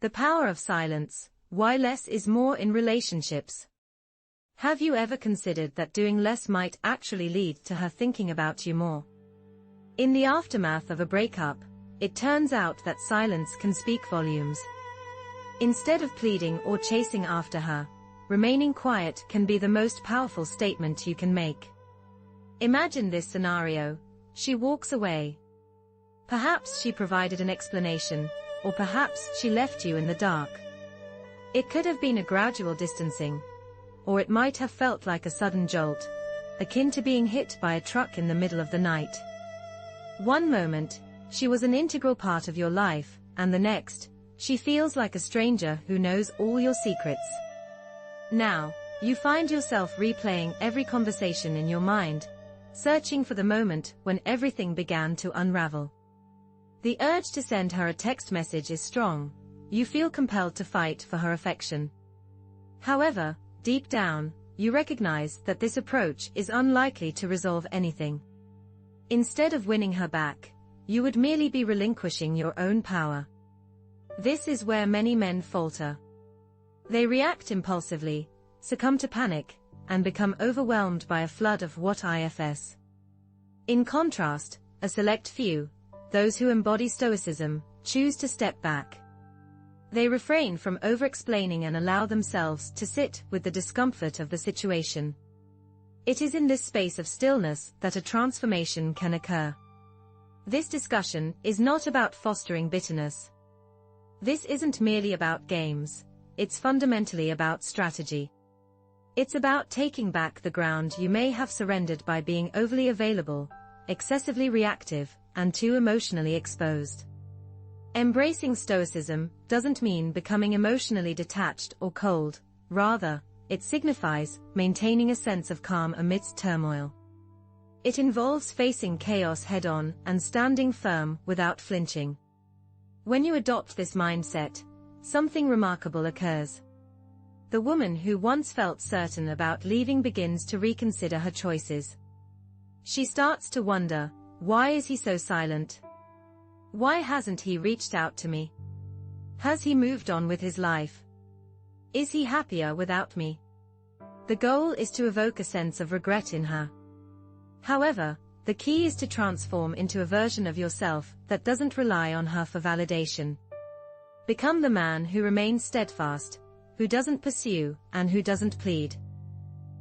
The power of silence, why less is more in relationships. Have you ever considered that doing less might actually lead to her thinking about you more? In the aftermath of a breakup, it turns out that silence can speak volumes. Instead of pleading or chasing after her, remaining quiet can be the most powerful statement you can make. Imagine this scenario: she walks away. Perhaps she provided an explanation, or perhaps she left you in the dark. It could have been a gradual distancing, or it might have felt like a sudden jolt, akin to being hit by a truck in the middle of the night. One moment, she was an integral part of your life, and the next, she feels like a stranger who knows all your secrets. Now, you find yourself replaying every conversation in your mind, searching for the moment when everything began to unravel. The urge to send her a text message is strong. You feel compelled to fight for her affection. However, deep down, you recognize that this approach is unlikely to resolve anything. Instead of winning her back, you would merely be relinquishing your own power. This is where many men falter. They react impulsively, succumb to panic, and become overwhelmed by a flood of what ifs. In contrast, a select few, those who embody Stoicism, choose to step back. They refrain from over-explaining and allow themselves to sit with the discomfort of the situation. It is in this space of stillness that a transformation can occur. This discussion is not about fostering bitterness. This isn't merely about games, it's fundamentally about strategy. It's about taking back the ground you may have surrendered by being overly available, excessively reactive, and too emotionally exposed. Embracing Stoicism doesn't mean becoming emotionally detached or cold, rather, it signifies maintaining a sense of calm amidst turmoil. It involves facing chaos head-on and standing firm without flinching. When you adopt this mindset, something remarkable occurs. The woman who once felt certain about leaving begins to reconsider her choices. She starts to wonder, why is he so silent? Why hasn't he reached out to me? Has he moved on with his life? Is he happier without me? The goal is to evoke a sense of regret in her. However, the key is to transform into a version of yourself that doesn't rely on her for validation. Become the man who remains steadfast, who doesn't pursue, and who doesn't plead.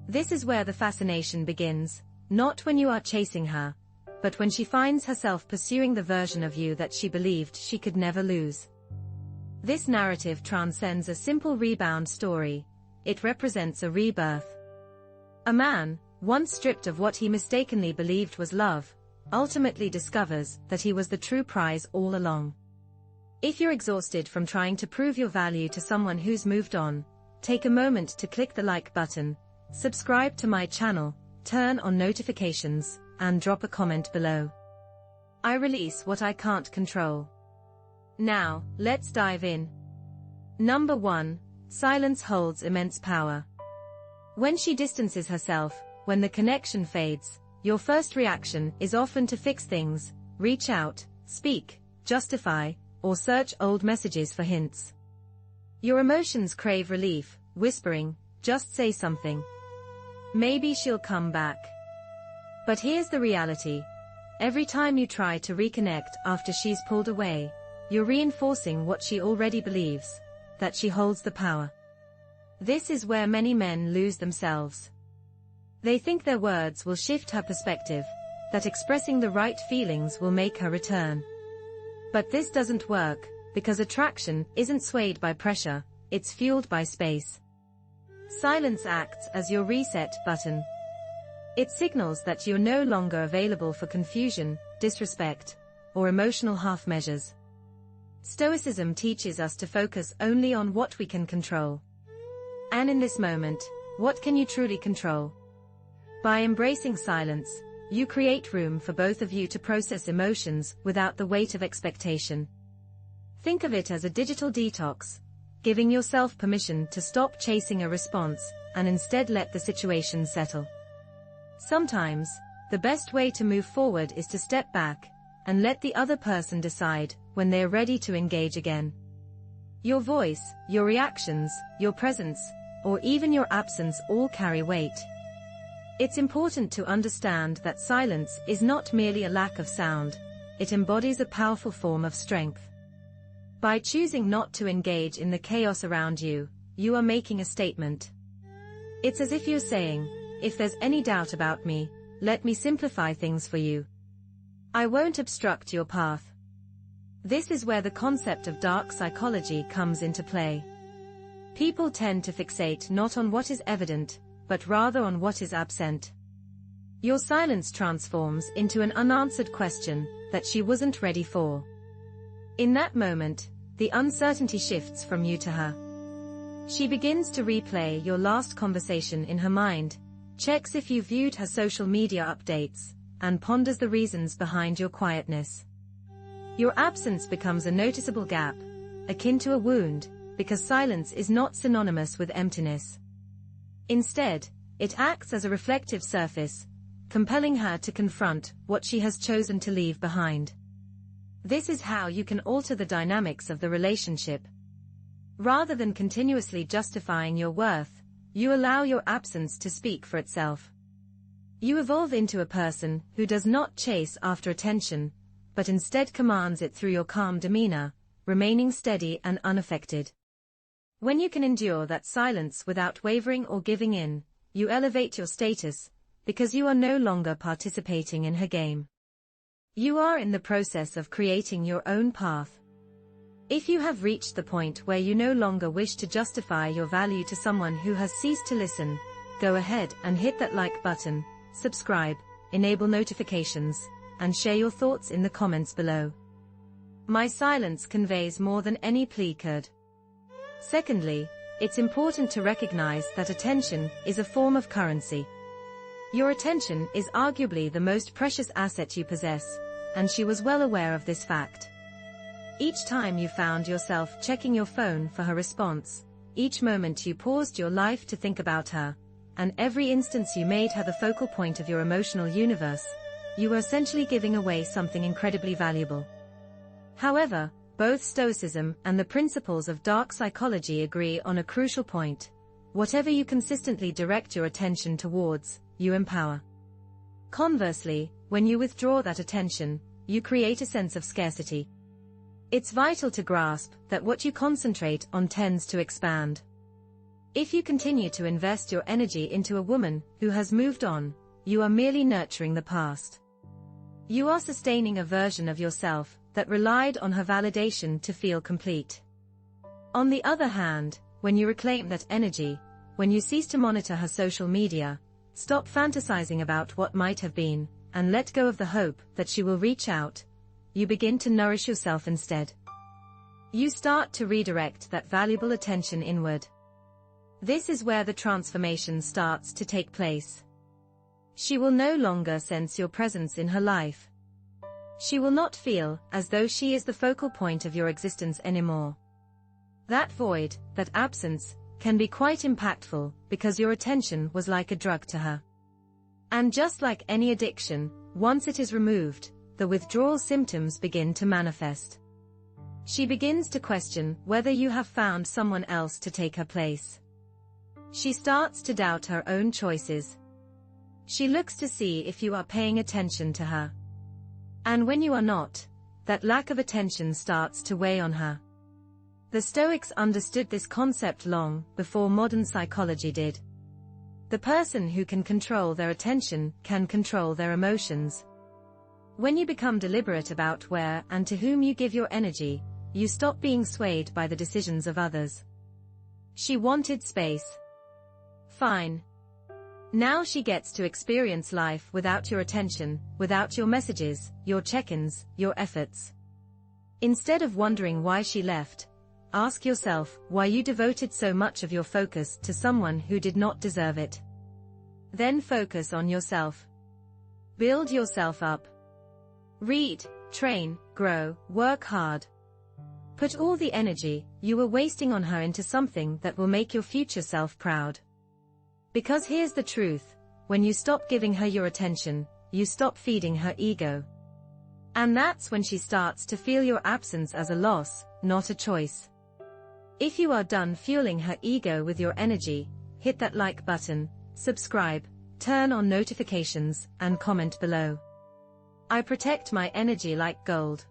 This is where the fascination begins, not when you are chasing her, but when she finds herself pursuing the version of you that she believed she could never lose. This narrative transcends a simple rebound story. It represents a rebirth. A man, once stripped of what he mistakenly believed was love, ultimately discovers that he was the true prize all along. If you're exhausted from trying to prove your value to someone who's moved on, take a moment to click the like button, subscribe to my channel, turn on notifications, and drop a comment below. I release what I can't control. Now, let's dive in. Number 1. Silence holds immense power. When she distances herself, when the connection fades, your first reaction is often to fix things, reach out, speak, justify, or search old messages for hints. Your emotions crave relief, whispering, just say something. Maybe she'll come back. But here's the reality. Every time you try to reconnect after she's pulled away, you're reinforcing what she already believes, that she holds the power. This is where many men lose themselves. They think their words will shift her perspective, that expressing the right feelings will make her return. But this doesn't work, because attraction isn't swayed by pressure, it's fueled by space. Silence acts as your reset button. It signals that you're no longer available for confusion, disrespect, or emotional half-measures. Stoicism teaches us to focus only on what we can control. And in this moment, what can you truly control? By embracing silence, you create room for both of you to process emotions without the weight of expectation. Think of it as a digital detox, giving yourself permission to stop chasing a response and instead let the situation settle. Sometimes, the best way to move forward is to step back and let the other person decide when they're ready to engage again. Your voice, your reactions, your presence, or even your absence all carry weight. It's important to understand that silence is not merely a lack of sound, it embodies a powerful form of strength. By choosing not to engage in the chaos around you, you are making a statement. It's as if you're saying, if there's any doubt about me, let me simplify things for you. I won't obstruct your path. This is where the concept of dark psychology comes into play. People tend to fixate not on what is evident, but rather on what is absent. Your silence transforms into an unanswered question that she wasn't ready for. In that moment, the uncertainty shifts from you to her. She begins to replay your last conversation in her mind, checks if you viewed her social media updates, and ponders the reasons behind your quietness. Your absence becomes a noticeable gap, akin to a wound, because silence is not synonymous with emptiness. Instead, it acts as a reflective surface, compelling her to confront what she has chosen to leave behind. This is how you can alter the dynamics of the relationship. Rather than continuously justifying your worth, you allow your absence to speak for itself. You evolve into a person who does not chase after attention, but instead commands it through your calm demeanor, remaining steady and unaffected. When you can endure that silence without wavering or giving in, you elevate your status, because you are no longer participating in her game. You are in the process of creating your own path. If you have reached the point where you no longer wish to justify your value to someone who has ceased to listen, go ahead and hit that like button, subscribe, enable notifications, and share your thoughts in the comments below. My silence conveys more than any plea could. Secondly, it's important to recognize that attention is a form of currency. Your attention is arguably the most precious asset you possess, and she was well aware of this fact. Each time you found yourself checking your phone for her response, each moment you paused your life to think about her, and every instance you made her the focal point of your emotional universe, you were essentially giving away something incredibly valuable. However, both Stoicism and the principles of dark psychology agree on a crucial point. Whatever you consistently direct your attention towards, you empower. Conversely, when you withdraw that attention, you create a sense of scarcity. It's vital to grasp that what you concentrate on tends to expand. If you continue to invest your energy into a woman who has moved on, you are merely nurturing the past. You are sustaining a version of yourself that relied on her validation to feel complete. On the other hand, when you reclaim that energy, when you cease to monitor her social media, stop fantasizing about what might have been, and let go of the hope that she will reach out, you begin to nourish yourself instead. You start to redirect that valuable attention inward. This is where the transformation starts to take place. She will no longer sense your presence in her life. She will not feel as though she is the focal point of your existence anymore. That void, that absence, can be quite impactful because your attention was like a drug to her. And just like any addiction, once it is removed, the withdrawal symptoms begin to manifest. She begins to question whether you have found someone else to take her place. She starts to doubt her own choices. She looks to see if you are paying attention to her. And when you are not, that lack of attention starts to weigh on her. The Stoics understood this concept long before modern psychology did. The person who can control their attention can control their emotions. When you become deliberate about where and to whom you give your energy, you stop being swayed by the decisions of others. She wanted space. Fine. Now she gets to experience life without your attention, without your messages, your check-ins, your efforts. Instead of wondering why she left, ask yourself why you devoted so much of your focus to someone who did not deserve it. Then focus on yourself. Build yourself up. Read, train, grow, work hard. Put all the energy you were wasting on her into something that will make your future self proud. Because here's the truth, when you stop giving her your attention, you stop feeding her ego. And that's when she starts to feel your absence as a loss, not a choice. If you are done fueling her ego with your energy, hit that like button, subscribe, turn on notifications, and comment below. I protect my energy like gold.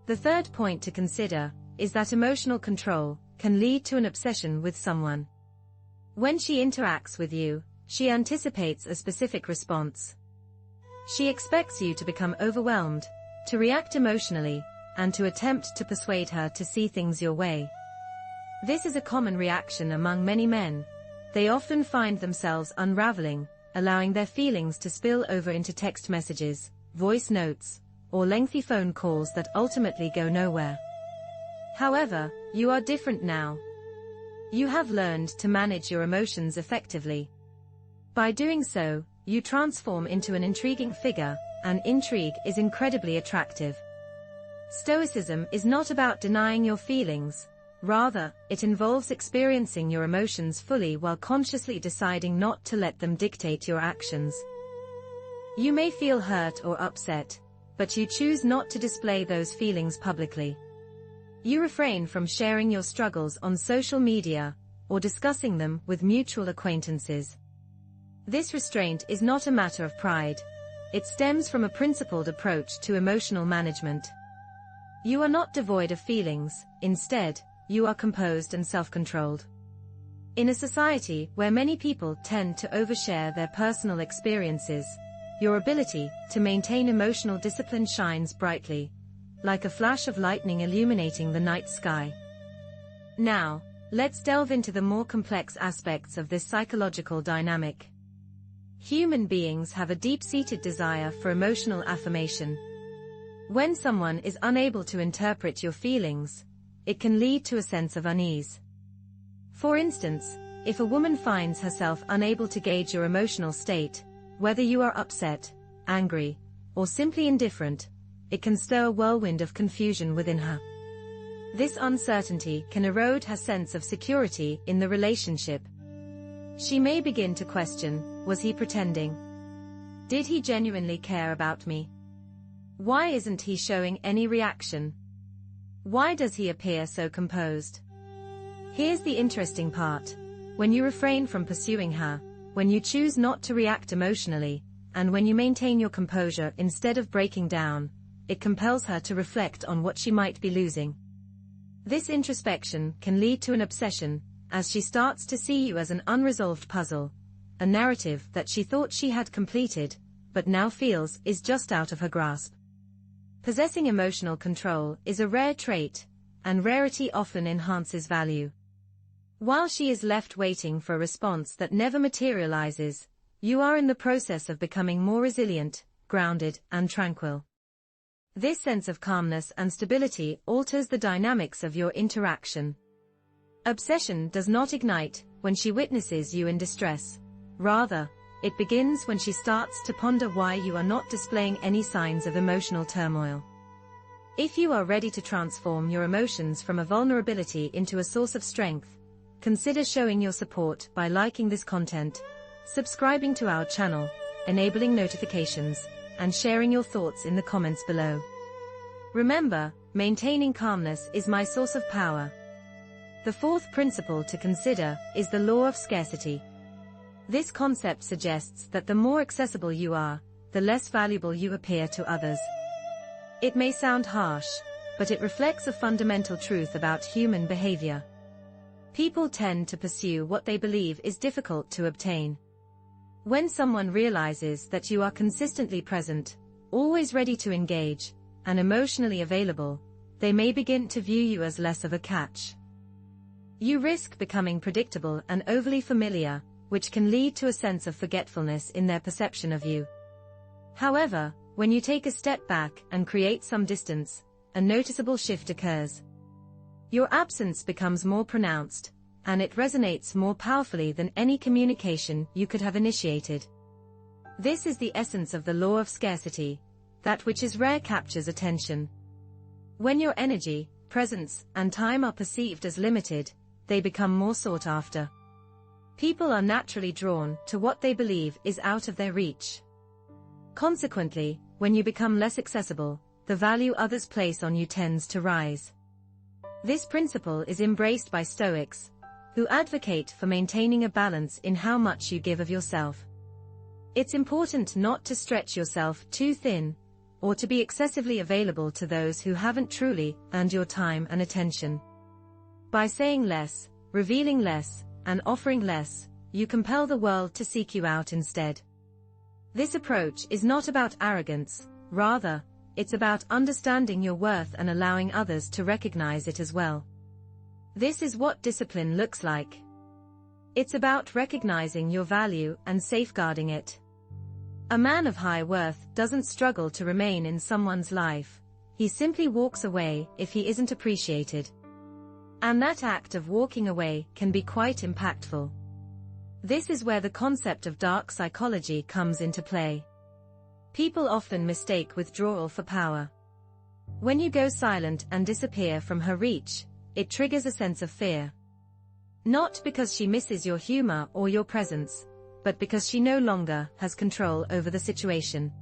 The third point to consider is that emotional control can lead to an obsession with someone. When she interacts with you, she anticipates a specific response. She expects you to become overwhelmed, to react emotionally, and to attempt to persuade her to see things your way. This is a common reaction among many men. They often find themselves unraveling, allowing their feelings to spill over into text messages, voice notes, or lengthy phone calls that ultimately go nowhere. However, you are different now. You have learned to manage your emotions effectively. By doing so, you transform into an intriguing figure, and intrigue is incredibly attractive. Stoicism is not about denying your feelings. Rather, it involves experiencing your emotions fully while consciously deciding not to let them dictate your actions. You may feel hurt or upset, but you choose not to display those feelings publicly. You refrain from sharing your struggles on social media, or discussing them with mutual acquaintances. This restraint is not a matter of pride. It stems from a principled approach to emotional management. You are not devoid of feelings, instead, you are composed and self-controlled. In a society where many people tend to overshare their personal experiences, your ability to maintain emotional discipline shines brightly, like a flash of lightning illuminating the night sky. Now, let's delve into the more complex aspects of this psychological dynamic. Human beings have a deep-seated desire for emotional affirmation. When someone is unable to interpret your feelings, it can lead to a sense of unease. For instance, if a woman finds herself unable to gauge your emotional state, whether you are upset, angry, or simply indifferent, it can stir a whirlwind of confusion within her. This uncertainty can erode her sense of security in the relationship. She may begin to question, was he pretending? Did he genuinely care about me? Why isn't he showing any reaction? Why does he appear so composed? Here's the interesting part. When you refrain from pursuing her, when you choose not to react emotionally, and when you maintain your composure instead of breaking down, it compels her to reflect on what she might be losing. This introspection can lead to an obsession, as she starts to see you as an unresolved puzzle, a narrative that she thought she had completed, but now feels is just out of her grasp. Possessing emotional control is a rare trait, and rarity often enhances value. While she is left waiting for a response that never materializes, you are in the process of becoming more resilient, grounded, and tranquil. This sense of calmness and stability alters the dynamics of your interaction. Obsession does not ignite when she witnesses you in distress. Rather, it begins when she starts to ponder why you are not displaying any signs of emotional turmoil. If you are ready to transform your emotions from a vulnerability into a source of strength, consider showing your support by liking this content, subscribing to our channel, enabling notifications, and sharing your thoughts in the comments below. Remember, maintaining calmness is my source of power. The fourth principle to consider is the law of scarcity. This concept suggests that the more accessible you are, the less valuable you appear to others. It may sound harsh, but it reflects a fundamental truth about human behavior. People tend to pursue what they believe is difficult to obtain. When someone realizes that you are consistently present, always ready to engage, and emotionally available, they may begin to view you as less of a catch. You risk becoming predictable and overly familiar, which can lead to a sense of forgetfulness in their perception of you. However, when you take a step back and create some distance, a noticeable shift occurs. Your absence becomes more pronounced, and it resonates more powerfully than any communication you could have initiated. This is the essence of the law of scarcity. That which is rare captures attention. When your energy, presence, and time are perceived as limited, they become more sought after. People are naturally drawn to what they believe is out of their reach. Consequently, when you become less accessible, the value others place on you tends to rise. This principle is embraced by Stoics, who advocate for maintaining a balance in how much you give of yourself. It's important not to stretch yourself too thin, or to be excessively available to those who haven't truly earned your time and attention. By saying less, revealing less, and offering less, you compel the world to seek you out instead. This approach is not about arrogance, rather, it's about understanding your worth and allowing others to recognize it as well. This is what discipline looks like. It's about recognizing your value and safeguarding it. A man of high worth doesn't struggle to remain in someone's life, he simply walks away if he isn't appreciated. And that act of walking away can be quite impactful. This is where the concept of dark psychology comes into play. People often mistake withdrawal for power. When you go silent and disappear from her reach, it triggers a sense of fear. Not because she misses your humor or your presence, but because she no longer has control over the situation.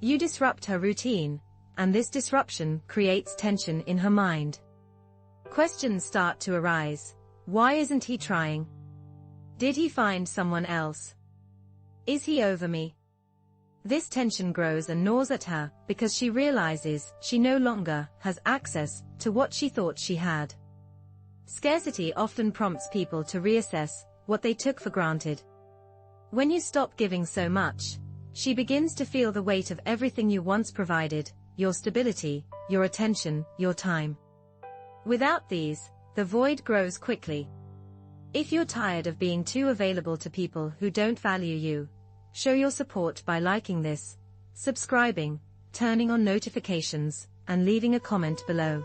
You disrupt her routine, and this disruption creates tension in her mind. Questions start to arise. Why isn't he trying? Did he find someone else? Is he over me? This tension grows and gnaws at her because she realizes she no longer has access to what she thought she had. Scarcity often prompts people to reassess what they took for granted. When you stop giving so much, she begins to feel the weight of everything you once provided, your stability, your attention, your time. Without these, the void grows quickly. If you're tired of being too available to people who don't value you, show your support by liking this, subscribing, turning on notifications, and leaving a comment below.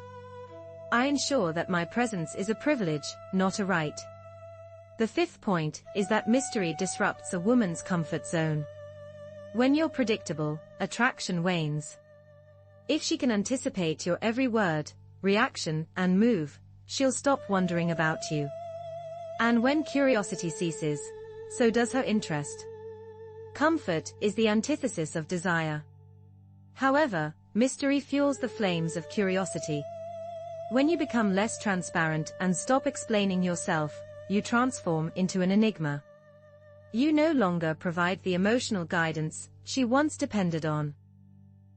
I ensure that my presence is a privilege, not a right. The fifth point is that mystery disrupts a woman's comfort zone. When you're predictable, attraction wanes. If she can anticipate your every word, reaction, and move, she'll stop wondering about you. And when curiosity ceases, so does her interest. Comfort is the antithesis of desire. However, mystery fuels the flames of curiosity. When you become less transparent and stop explaining yourself, you transform into an enigma. You no longer provide the emotional guidance she once depended on.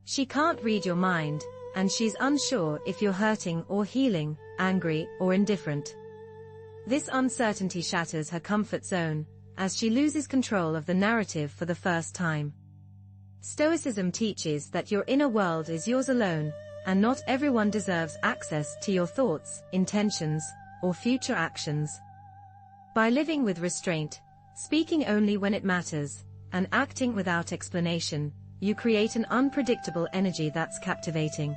She can't read your mind, and she's unsure if you're hurting or healing, angry or indifferent. This uncertainty shatters her comfort zone, as she loses control of the narrative for the first time. Stoicism teaches that your inner world is yours alone, and not everyone deserves access to your thoughts, intentions, or future actions. By living with restraint, speaking only when it matters, and acting without explanation, you create an unpredictable energy that's captivating.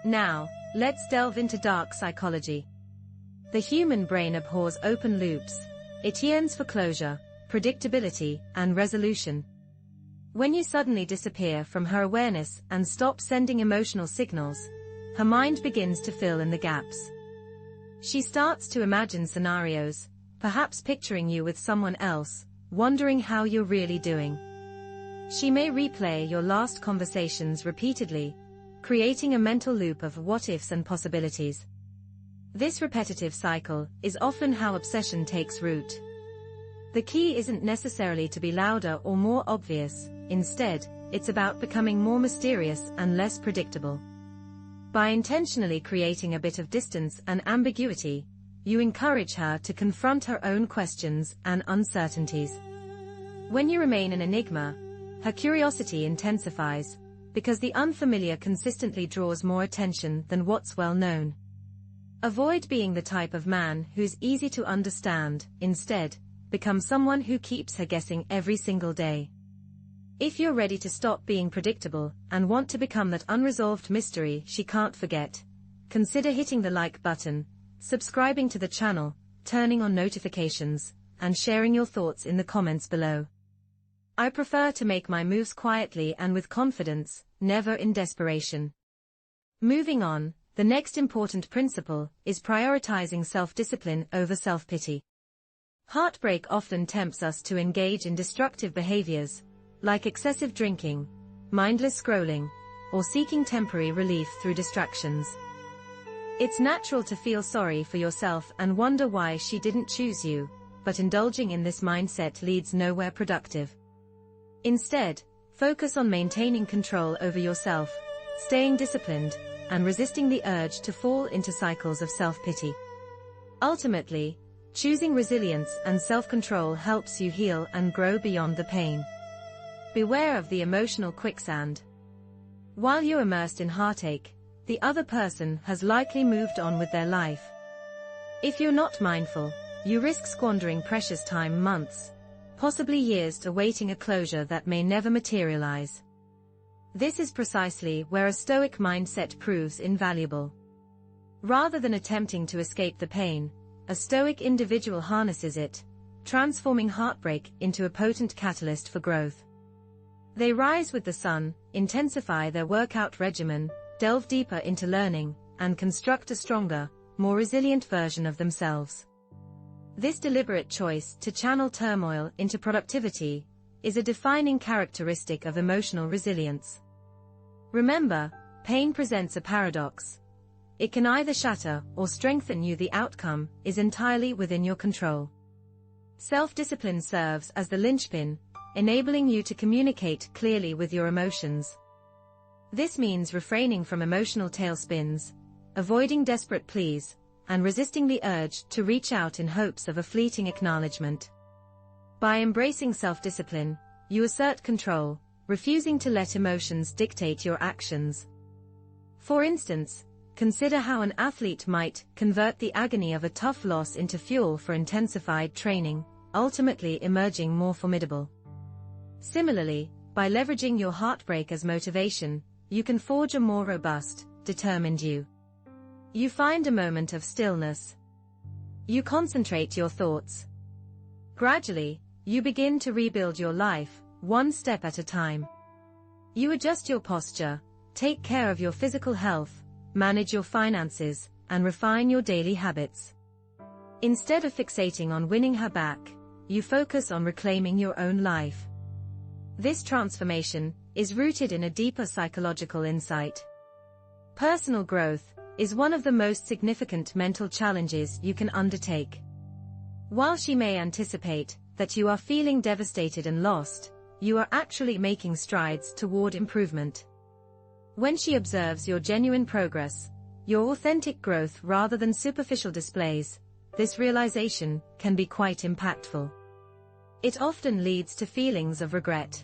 Now, let's delve into dark psychology. The human brain abhors open loops. It yearns for closure, predictability, and resolution. When you suddenly disappear from her awareness and stop sending emotional signals, her mind begins to fill in the gaps. She starts to imagine scenarios, perhaps picturing you with someone else, wondering how you're really doing. She may replay your last conversations repeatedly, creating a mental loop of what-ifs and possibilities. This repetitive cycle is often how obsession takes root. The key isn't necessarily to be louder or more obvious, instead, it's about becoming more mysterious and less predictable. By intentionally creating a bit of distance and ambiguity, you encourage her to confront her own questions and uncertainties. When you remain an enigma, her curiosity intensifies, because the unfamiliar consistently draws more attention than what's well known. Avoid being the type of man who's easy to understand. Instead, become someone who keeps her guessing every single day. If you're ready to stop being predictable and want to become that unresolved mystery she can't forget, consider hitting the like button, subscribing to the channel, turning on notifications, and sharing your thoughts in the comments below. I prefer to make my moves quietly and with confidence, never in desperation. Moving on, the next important principle is prioritizing self-discipline over self-pity. Heartbreak often tempts us to engage in destructive behaviors, like excessive drinking, mindless scrolling, or seeking temporary relief through distractions. It's natural to feel sorry for yourself and wonder why she didn't choose you, but indulging in this mindset leads nowhere productive. Instead, focus on maintaining control over yourself, staying disciplined, and resisting the urge to fall into cycles of self-pity. Ultimately, choosing resilience and self-control helps you heal and grow beyond the pain. Beware of the emotional quicksand. While you're immersed in heartache, the other person has likely moved on with their life. If you're not mindful, you risk squandering precious time, months, possibly years, awaiting a closure that may never materialize. This is precisely where a Stoic mindset proves invaluable. Rather than attempting to escape the pain, a Stoic individual harnesses it, transforming heartbreak into a potent catalyst for growth. They rise with the sun, intensify their workout regimen, delve deeper into learning, and construct a stronger, more resilient version of themselves. This deliberate choice to channel turmoil into productivity is a defining characteristic of emotional resilience. Remember, pain presents a paradox. It can either shatter or strengthen you. The outcome is entirely within your control. Self-discipline serves as the linchpin, enabling you to communicate clearly with your emotions. This means refraining from emotional tailspins, avoiding desperate pleas, and resisting the urge to reach out in hopes of a fleeting acknowledgement. By embracing self-discipline, you assert control, refusing to let emotions dictate your actions. For instance, consider how an athlete might convert the agony of a tough loss into fuel for intensified training, ultimately emerging more formidable. Similarly, by leveraging your heartbreak as motivation, you can forge a more robust, determined you. You find a moment of stillness. You concentrate your thoughts. Gradually, you begin to rebuild your life, one step at a time. You adjust your posture, take care of your physical health, manage your finances, and refine your daily habits. Instead of fixating on winning her back, you focus on reclaiming your own life. This transformation is rooted in a deeper psychological insight. Personal growth is one of the most significant mental challenges you can undertake. While she may anticipate that you are feeling devastated and lost, you are actually making strides toward improvement. When she observes your genuine progress, your authentic growth rather than superficial displays, this realization can be quite impactful. It often leads to feelings of regret.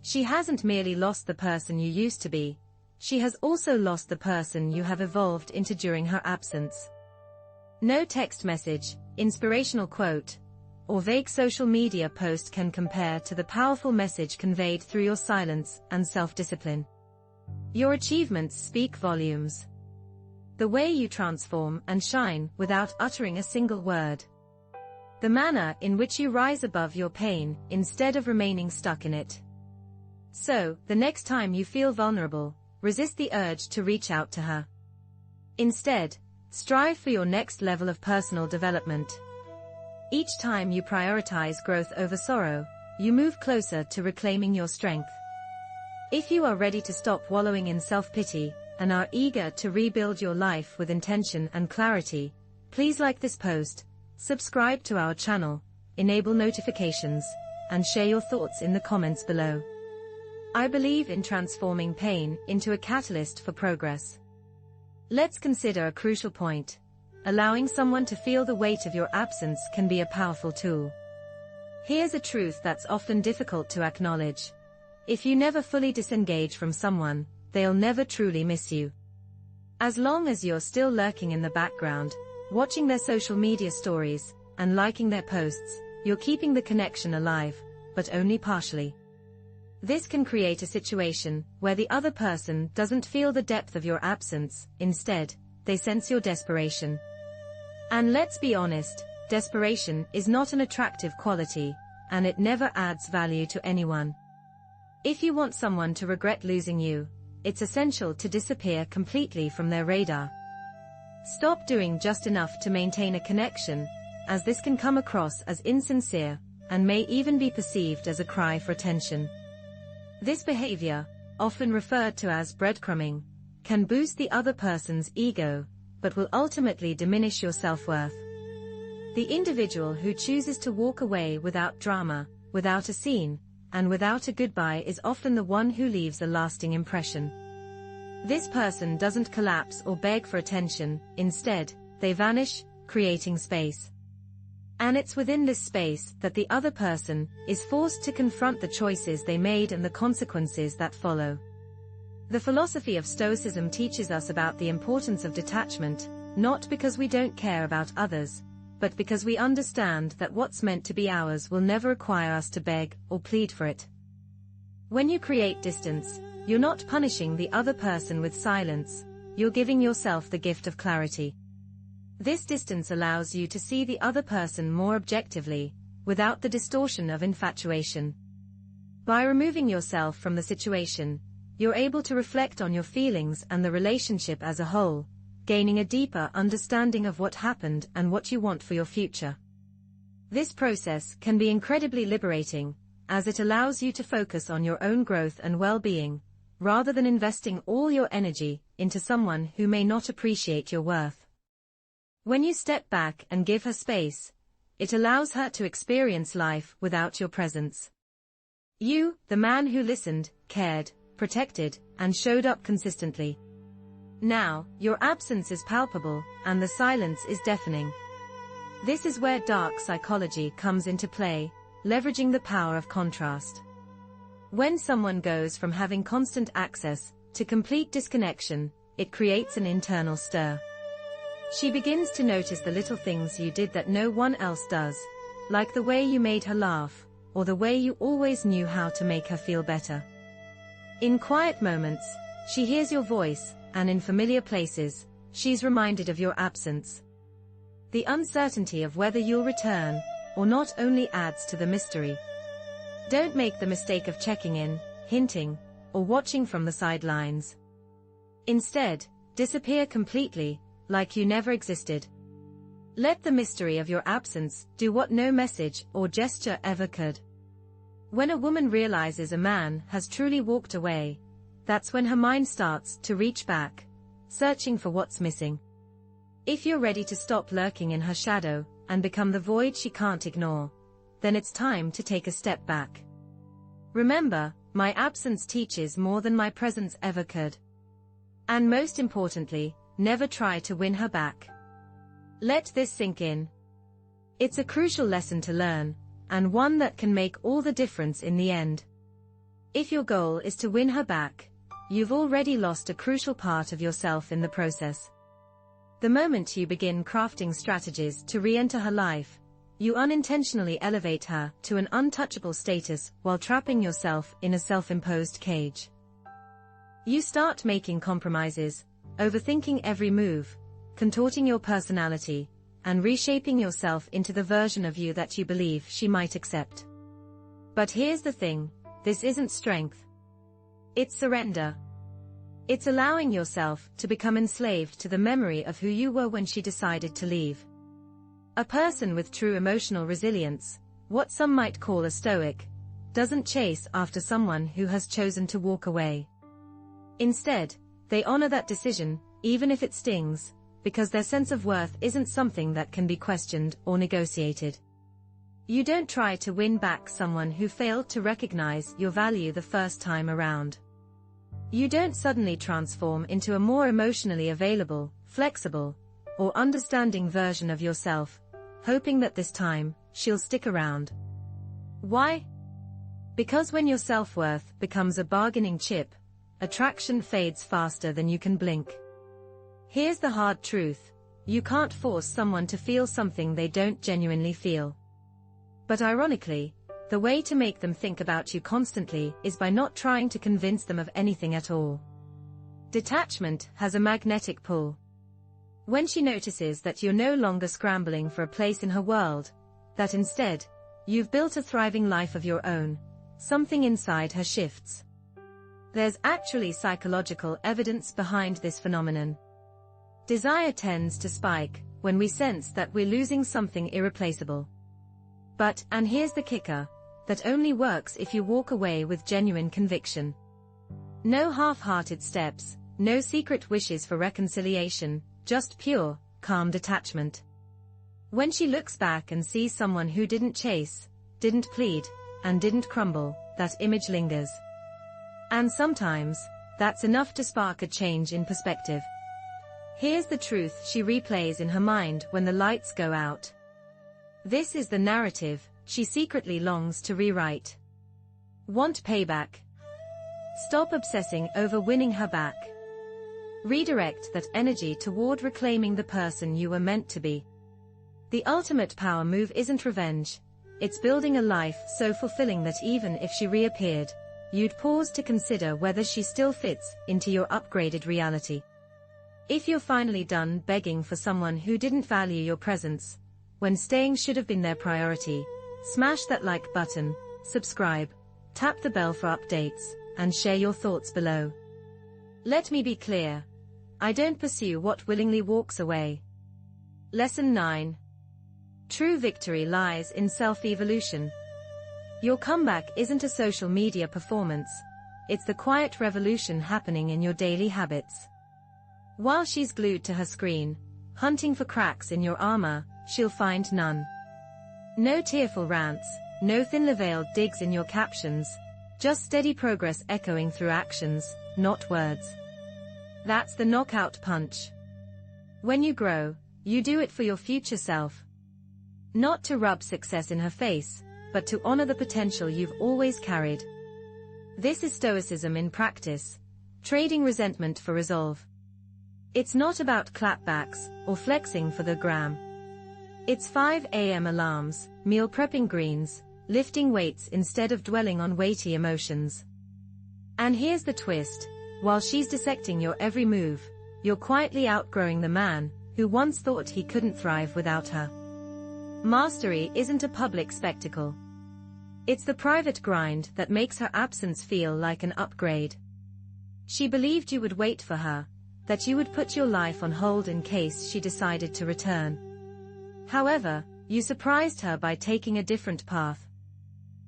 She hasn't merely lost the person you used to be, she has also lost the person you have evolved into during her absence. No text message, inspirational quote, or vague social media post can compare to the powerful message conveyed through your silence and self-discipline. Your achievements speak volumes. The way you transform and shine without uttering a single word. The manner in which you rise above your pain instead of remaining stuck in it. So, the next time you feel vulnerable, resist the urge to reach out to her. Instead, strive for your next level of personal development. Each time you prioritize growth over sorrow, you move closer to reclaiming your strength. If you are ready to stop wallowing in self-pity and are eager to rebuild your life with intention and clarity, please like this post, subscribe to our channel, enable notifications, and share your thoughts in the comments below. I believe in transforming pain into a catalyst for progress. Let's consider a crucial point. Allowing someone to feel the weight of your absence can be a powerful tool. Here's a truth that's often difficult to acknowledge. If you never fully disengage from someone, they'll never truly miss you. As long as you're still lurking in the background, watching their social media stories, and liking their posts, you're keeping the connection alive, but only partially. This can create a situation where the other person doesn't feel the depth of your absence, instead, they sense your desperation. And let's be honest, desperation is not an attractive quality, and it never adds value to anyone. If you want someone to regret losing you, it's essential to disappear completely from their radar. Stop doing just enough to maintain a connection, as this can come across as insincere, and may even be perceived as a cry for attention. This behavior, often referred to as breadcrumbing, can boost the other person's ego, but will ultimately diminish your self-worth. The individual who chooses to walk away without drama, without a scene, and without a goodbye is often the one who leaves a lasting impression. This person doesn't collapse or beg for attention, instead, they vanish, creating space. And it's within this space that the other person is forced to confront the choices they made and the consequences that follow. The philosophy of Stoicism teaches us about the importance of detachment, not because we don't care about others, but because we understand that what's meant to be ours will never require us to beg or plead for it. When you create distance, you're not punishing the other person with silence, you're giving yourself the gift of clarity. This distance allows you to see the other person more objectively, without the distortion of infatuation. By removing yourself from the situation, you're able to reflect on your feelings and the relationship as a whole, gaining a deeper understanding of what happened and what you want for your future. This process can be incredibly liberating, as it allows you to focus on your own growth and well-being, rather than investing all your energy into someone who may not appreciate your worth. When you step back and give her space, it allows her to experience life without your presence. You, the man who listened, cared, protected, and showed up consistently. Now, your absence is palpable, and the silence is deafening. This is where dark psychology comes into play, leveraging the power of contrast. When someone goes from having constant access to complete disconnection, it creates an internal stir. She begins to notice the little things you did that no one else does, like the way you made her laugh, or the way you always knew how to make her feel better. In quiet moments, she hears your voice, and in familiar places, she's reminded of your absence. The uncertainty of whether you'll return or not only adds to the mystery. Don't make the mistake of checking in, hinting, or watching from the sidelines. Instead, disappear completely, like you never existed. Let the mystery of your absence do what no message or gesture ever could. When a woman realizes a man has truly walked away, that's when her mind starts to reach back, searching for what's missing. If you're ready to stop lurking in her shadow and become the void she can't ignore, then it's time to take a step back. Remember, my absence teaches more than my presence ever could. And most importantly, never try to win her back. Let this sink in. It's a crucial lesson to learn, and one that can make all the difference in the end. If your goal is to win her back, you've already lost a crucial part of yourself in the process. The moment you begin crafting strategies to re-enter her life, you unintentionally elevate her to an untouchable status while trapping yourself in a self-imposed cage. You start making compromises, overthinking every move, contorting your personality, and reshaping yourself into the version of you that you believe she might accept. But here's the thing, this isn't strength. It's surrender. It's allowing yourself to become enslaved to the memory of who you were when she decided to leave. A person with true emotional resilience, what some might call a stoic, doesn't chase after someone who has chosen to walk away. Instead, they honor that decision, even if it stings, because their sense of worth isn't something that can be questioned or negotiated. You don't try to win back someone who failed to recognize your value the first time around. You don't suddenly transform into a more emotionally available, flexible, or understanding version of yourself, hoping that this time, she'll stick around. Why? Because when your self-worth becomes a bargaining chip, attraction fades faster than you can blink. Here's the hard truth, you can't force someone to feel something they don't genuinely feel. But ironically, the way to make them think about you constantly is by not trying to convince them of anything at all. Detachment has a magnetic pull. When she notices that you're no longer scrambling for a place in her world, that instead, you've built a thriving life of your own, something inside her shifts. There's actually psychological evidence behind this phenomenon. Desire tends to spike when we sense that we're losing something irreplaceable. But, and here's the kicker, that only works if you walk away with genuine conviction. No half-hearted steps, no secret wishes for reconciliation, just pure, calm detachment. When she looks back and sees someone who didn't chase, didn't plead, and didn't crumble, that image lingers. And sometimes, that's enough to spark a change in perspective. Here's the truth she replays in her mind when the lights go out. This is the narrative she secretly longs to rewrite. Want payback? Stop obsessing over winning her back. Redirect that energy toward reclaiming the person you were meant to be. The ultimate power move isn't revenge, it's building a life so fulfilling that even if she reappeared, you'd pause to consider whether she still fits into your upgraded reality. If you're finally done begging for someone who didn't value your presence, when staying should have been their priority, smash that like button, subscribe, tap the bell for updates, and share your thoughts below. Let me be clear. I don't pursue what willingly walks away. Lesson 9. True victory lies in self-evolution. Your comeback isn't a social media performance, it's the quiet revolution happening in your daily habits. While she's glued to her screen, hunting for cracks in your armor, she'll find none. No tearful rants, no thinly veiled digs in your captions, just steady progress echoing through actions, not words. That's the knockout punch. When you grow, you do it for your future self. Not to rub success in her face, but to honor the potential you've always carried. This is Stoicism in practice, trading resentment for resolve. It's not about clapbacks or flexing for the gram. It's 5 a.m. alarms, meal prepping greens, lifting weights instead of dwelling on weighty emotions. And here's the twist, while she's dissecting your every move, you're quietly outgrowing the man who once thought he couldn't thrive without her. Mastery isn't a public spectacle. It's the private grind that makes her absence feel like an upgrade. She believed you would wait for her, that you would put your life on hold in case she decided to return. However, you surprised her by taking a different path.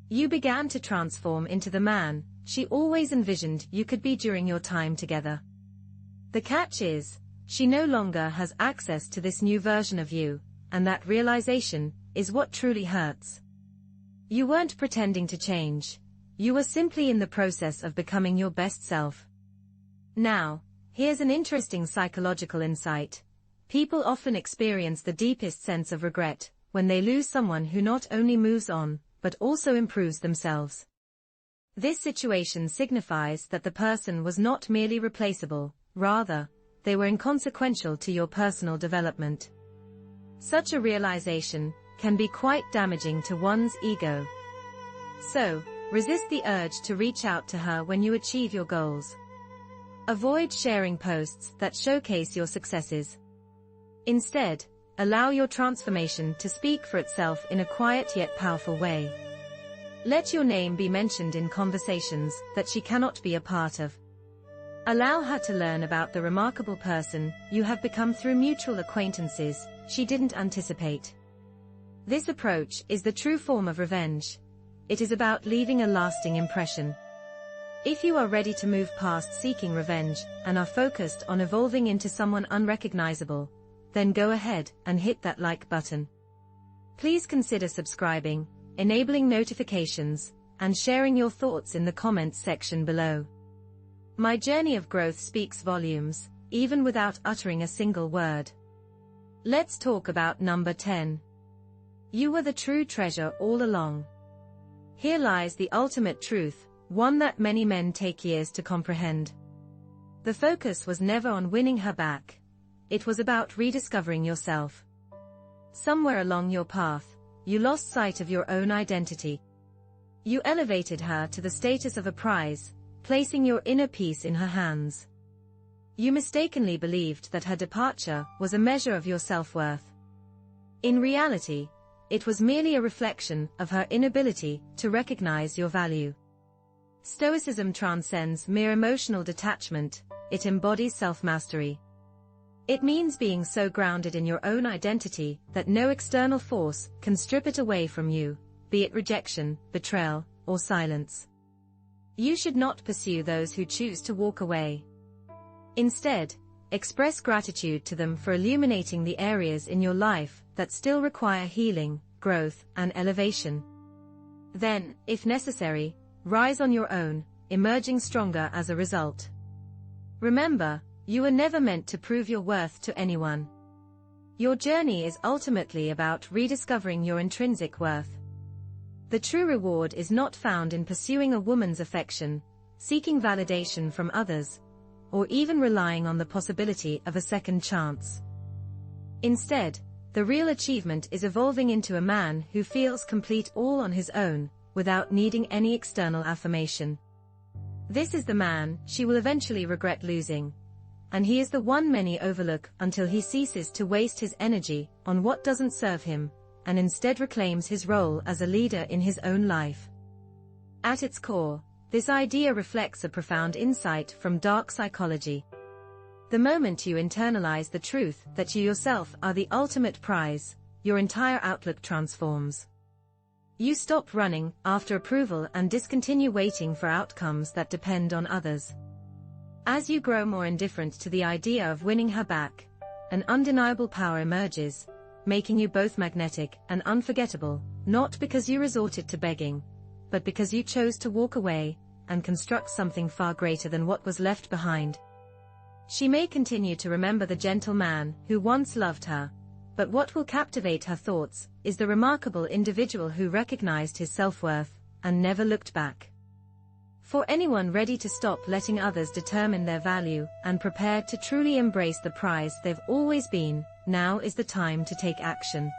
You began to transform into the man she always envisioned you could be during your time together. The catch is, she no longer has access to this new version of you, and that realization is what truly hurts. You weren't pretending to change. You were simply in the process of becoming your best self. Now, here's an interesting psychological insight. People often experience the deepest sense of regret when they lose someone who not only moves on, but also improves themselves. This situation signifies that the person was not merely replaceable, rather, they were inconsequential to your personal development. Such a realization can be quite damaging to one's ego. So, resist the urge to reach out to her when you achieve your goals. Avoid sharing posts that showcase your successes. Instead, allow your transformation to speak for itself in a quiet yet powerful way. Let your name be mentioned in conversations that she cannot be a part of. Allow her to learn about the remarkable person you have become through mutual acquaintances she didn't anticipate. This approach is the true form of revenge. It is about leaving a lasting impression. If you are ready to move past seeking revenge and are focused on evolving into someone unrecognizable, then go ahead and hit that like button. Please consider subscribing, enabling notifications, and sharing your thoughts in the comments section below. My journey of growth speaks volumes, even without uttering a single word. Let's talk about number 10. You were the true treasure all along. Here lies the ultimate truth, one that many men take years to comprehend. The focus was never on winning her back. It was about rediscovering yourself. Somewhere along your path, you lost sight of your own identity. You elevated her to the status of a prize, placing your inner peace in her hands. You mistakenly believed that her departure was a measure of your self-worth. In reality, it was merely a reflection of her inability to recognize your value. Stoicism transcends mere emotional detachment, it embodies self-mastery. It means being so grounded in your own identity that no external force can strip it away from you, be it rejection, betrayal, or silence. You should not pursue those who choose to walk away. Instead, express gratitude to them for illuminating the areas in your life that still require healing, growth, and elevation. Then, if necessary, rise on your own, emerging stronger as a result. Remember, you were never meant to prove your worth to anyone. Your journey is ultimately about rediscovering your intrinsic worth. The true reward is not found in pursuing a woman's affection, seeking validation from others, or even relying on the possibility of a second chance. Instead, the real achievement is evolving into a man who feels complete all on his own, without needing any external affirmation. This is the man she will eventually regret losing, and he is the one many overlook until he ceases to waste his energy on what doesn't serve him, and instead reclaims his role as a leader in his own life. At its core, this idea reflects a profound insight from dark psychology. The moment you internalize the truth that you yourself are the ultimate prize, your entire outlook transforms. You stop running after approval and discontinue waiting for outcomes that depend on others. As you grow more indifferent to the idea of winning her back, an undeniable power emerges, making you both magnetic and unforgettable, not because you resorted to begging, but because you chose to walk away and construct something far greater than what was left behind. She may continue to remember the gentle man who once loved her, but what will captivate her thoughts is the remarkable individual who recognized his self-worth and never looked back. For anyone ready to stop letting others determine their value and prepared to truly embrace the prize they've always been, now is the time to take action.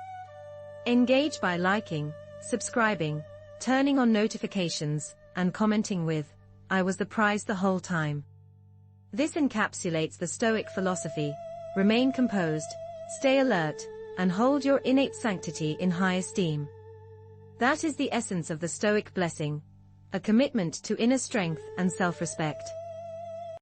Engage by liking, subscribing, turning on notifications, and commenting with, "I was the prize the whole time." This encapsulates the Stoic philosophy: remain composed, stay alert, and hold your innate sanctity in high esteem. That is the essence of the Stoic blessing, a commitment to inner strength and self-respect.